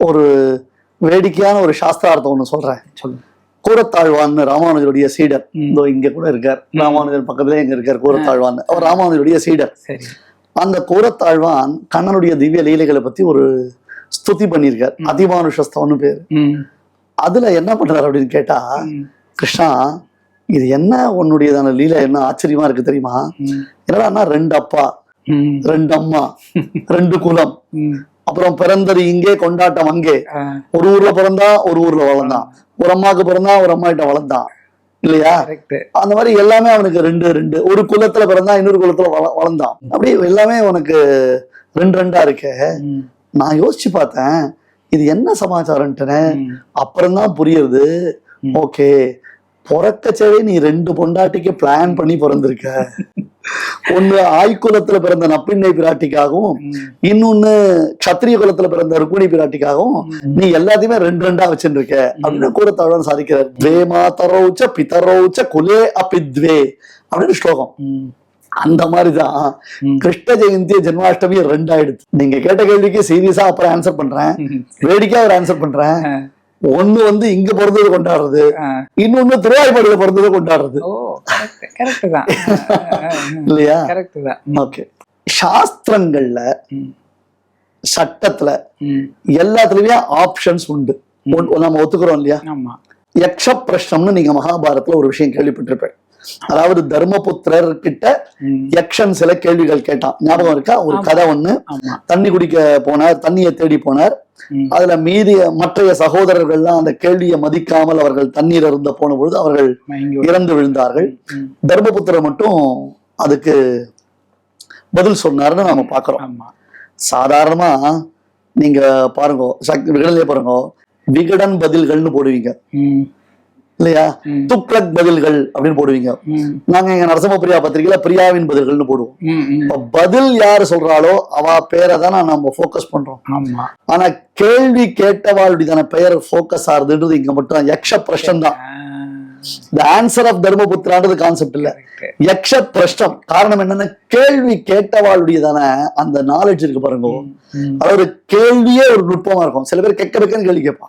ஒரு வேடிக்கையான ஒரு சாஸ்திரார்த்தம் ஒண்ணு சொல்றேன். சொல்லுங்க. கூரத்தாழ்வான்னு ராமானுஜருடைய சீடர், இதோ இங்க கூட இருக்கார், ராமானுஜர் பக்கத்துல எங்க இருக்கார் கூரத்தாழ்வான், அவர் ராமானுஜருடைய சீடர். சரி. அந்த கூரத்தாழ்வான் கண்ணனுடைய திவ்ய லீலைகளை பத்தி ஒரு ஸ்துதி பண்ணியிருக்கார், அதிமானுஷஸ்தவன்னு பேரு. அதுல என்ன பண்றாரு அப்படின்னு கேட்டா, கிருஷ்ணா இது என்ன உன்னுடையதான லீலை, என்ன ஆச்சரியமா இருக்கு தெரியுமா? என்னடா 2 அப்பா 2 அம்மா 2 குலம், அப்புறம் பிறந்தது இங்கே கொண்டாட்டம் அங்கே, ஒரு ஊர்ல பிறந்தா ஒரு ஊர்ல வளர்ந்தான், ஒரு அம்மாவுக்கு பிறந்தா ஒரு அம்மா கிட்ட வளர்ந்தான் இல்லையா? அந்த மாதிரி எல்லாமே அவனுக்கு 2 ஒரு குலத்துல பிறந்தா இன்னொரு குலத்துல வளர்ந்தான். அப்படி எல்லாமே உனக்கு 2 இருக்கு. நான் யோசிச்சு பார்த்தேன் இது என்ன சமாச்சாரம்ட்டுனே. அப்புறம்தான் புரியுது, ஓகே பிறக்கச்சவே நீ 2 பொண்டாட்டிக்கு பிளான் பண்ணி பிறந்திருக்க. ஒண்ணு ஆய்குலத்துல பிறந்த நப்பிண்ணை பிராட்டிக்காகவும், இன்னொன்னு கத்திரிய குலத்துல பிறந்த ருக்மிணி பிராட்டிக்காகவும் நீ எல்லாத்தையுமே 2 வச்சுருக்க அப்படின்னு கூரத்தாழ்வான் சாதிக்கிறார். துவே மாதரௌச்ச பிதரௌச்ச குலே அபித்வே அப்படின்னு ஸ்லோகம். அந்த மாதிரிதான் கிருஷ்ண ஜெயந்தி ஜென்மாஷ்டமி 2 ஆயிடுச்சு. நீங்க கேட்ட கேள்விக்கு சீரியஸா அப்புறம் ஆன்சர் பண்றேன், வேடிக்கையா ஒரு ஆன்சர் பண்றேன். ஒண்ணு இங்க பிறந்தது கொண்டாடுறது, இன்னொன்னு திருவாய்ப்பாடியில பிறந்தது கொண்டாடுறது இல்லையா? ஓகே. சாஸ்திரங்கள்ல சட்டத்துல எல்லாத்துலயுமே ஆப்ஷன்ஸ் உண்டு, நம்ம ஒத்துக்கிறோம் இல்லையா? யக்ஷ பிரஷ்னம்னு நீங்க மகாபாரதத்துல ஒரு விஷயம் கேள்விப்பட்டிருப்பேன். அதாவது தர்மபுத்திரர் கிட்ட யக்ஷன் சில கேள்விகள் கேட்டான், ஞாபகம் இருக்கா? ஒரு கதை ஒண்ணு. தண்ணி குடிக்க போனார், தண்ணியை தேடி போனார். அதுல மீதி மற்றைய சகோதரர்கள்லாம் அந்த கேள்வியை மதிக்காமல் அவர்கள் தண்ணீர் அருந்த போன பொழுது அவர்கள் இறந்து விழுந்தார்கள். தர்மபுத்திரர் மட்டும் அதுக்கு பதில் சொன்னாருன்னு நாம பாக்குறோம். சாதாரணமா நீங்க பாருங்க, விகடனே பாருங்க, விகடன் பதில்கள்னு போடுவீங்க இல்லையா? துக்ளக் பதில்கள் அப்படின்னு போடுவீங்க. நாங்க எங்க நரசிம்ம பிரியா பத்திரிகையில பிரியாவின் பதில்கள்னு போடுவோம். பதில் யாரு சொல்றாளோ அவ பேரை தான் நம்ம போக்கஸ் பண்றோம். ஆனா கேள்வி கேட்டவாளுடைய பெயர் போக்கஸ் ஆகுதுன்றது இங்க மட்டும் யக்ஷ பிரஷ்னம் தான். The answer of தர்மபுத்திரான்றது கான்செப்ட் இல்ல, யக்ஷ பிரஷ்னம். காரணம் என்னன்னா கேள்வி கேட்டவாளுடையதான அந்த நாலேஜ் இருக்கு பாருங்க. அதாவது கேள்வியே ஒரு நுட்பமா இருக்கும். சில பேர் கேட்க கேள்வி கேட்பான்.